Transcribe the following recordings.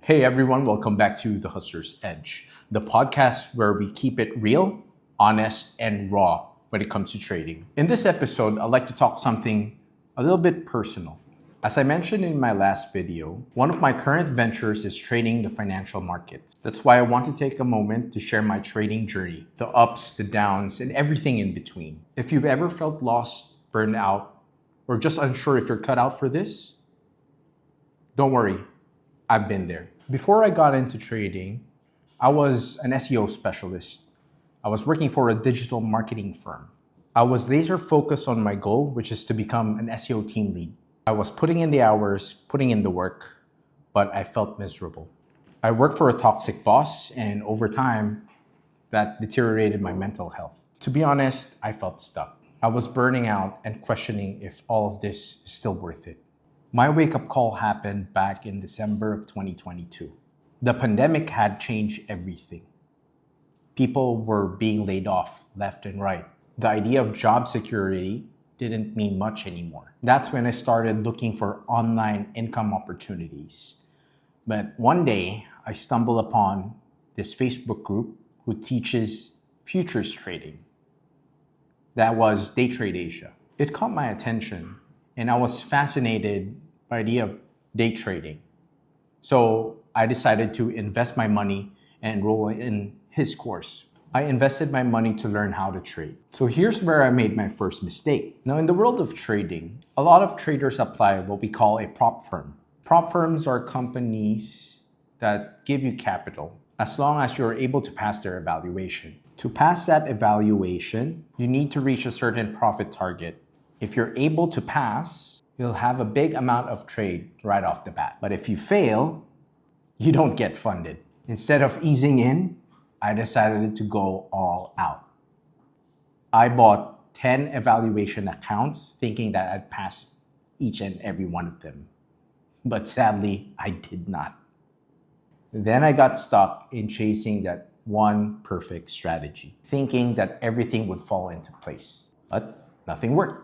Hey everyone, welcome back to The Hustler's Edge, the podcast where we keep it real, honest, and raw when it comes to trading. In this episode, I'd like to talk something a little bit personal. As I mentioned in my last video, one of my current ventures is trading the financial markets. That's why I want to take a moment to share my trading journey, the ups, the downs, and everything in between. If you've ever felt lost, burned out, or just unsure if you're cut out for this, don't worry, I've been there. Before I got into trading, I was an SEO specialist. I was working for a digital marketing firm. I was laser focused on my goal, which is to become an SEO team lead. I was putting in the hours, putting in the work, but I felt miserable. I worked for a toxic boss, and over time, that deteriorated my mental health. To be honest, I felt stuck. I was burning out and questioning if all of this is still worth it. My wake-up call happened back in December of 2022. The pandemic had changed everything. People were being laid off left and right. The idea of job security didn't mean much anymore. That's when I started looking for online income opportunities. But one day, I stumbled upon this Facebook group who teaches futures trading. That was Day Trade Asia. It caught my attention, and I was fascinated by the idea of day trading. So I decided to invest my money and enroll in his course. I invested my money to learn how to trade. So here's where I made my first mistake. Now, in the world of trading, a lot of traders apply what we call a prop firm. Prop firms are companies that give you capital as long as you're able to pass their evaluation. To pass that evaluation, you need to reach a certain profit target. If you're able to pass, you'll have a big amount of trade right off the bat. But if you fail, you don't get funded. Instead of easing in, I decided to go all out. I bought 10 evaluation accounts thinking that I'd pass each and every one of them. But sadly, I did not. Then I got stuck in chasing that one perfect strategy, thinking that everything would fall into place. But nothing worked.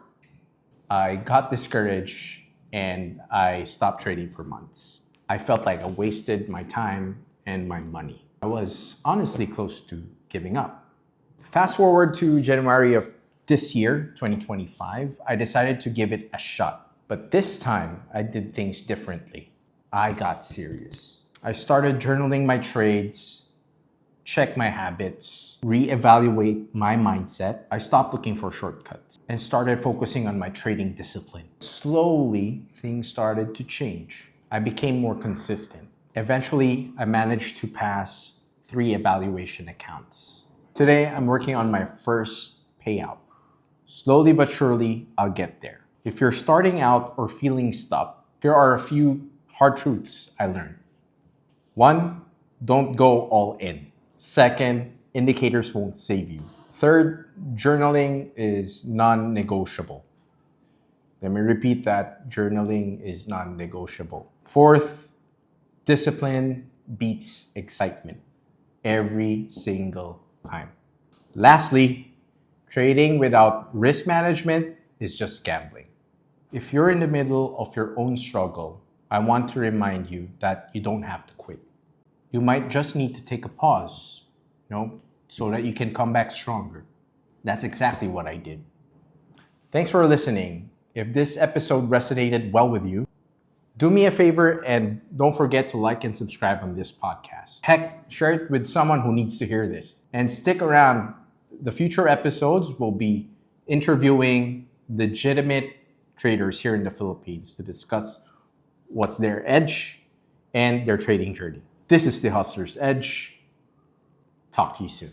I got discouraged and I stopped trading for months. I felt like I wasted my time and my money. I was honestly close to giving up. Fast forward to January of this year, 2025, I decided to give it a shot. But this time, I did things differently. I got serious. I started journaling my trades, check my habits, reevaluate my mindset. I stopped looking for shortcuts and started focusing on my trading discipline. Slowly, things started to change. I became more consistent. Eventually, I managed to pass 3 evaluation accounts. Today, I'm working on my first payout. Slowly but surely, I'll get there. If you're starting out or feeling stuck, here are a few hard truths I learned. 1, don't go all in. 2nd, indicators won't save you. 3rd, journaling is non-negotiable. Let me repeat that, journaling is non-negotiable. 4th, discipline beats excitement every single time. Lastly, trading without risk management is just gambling. If you're in the middle of your own struggle, I want to remind you that you don't have to quit. You might just need to take a pause, so that you can come back stronger. That's exactly what I did. Thanks for listening. If this episode resonated well with you, do me a favor and don't forget to like and subscribe on this podcast. Heck, share it with someone who needs to hear this. And stick around. The future episodes will be interviewing legitimate traders here in the Philippines to discuss what's their edge and their trading journey. This is the Hustler's Edge. Talk to you soon.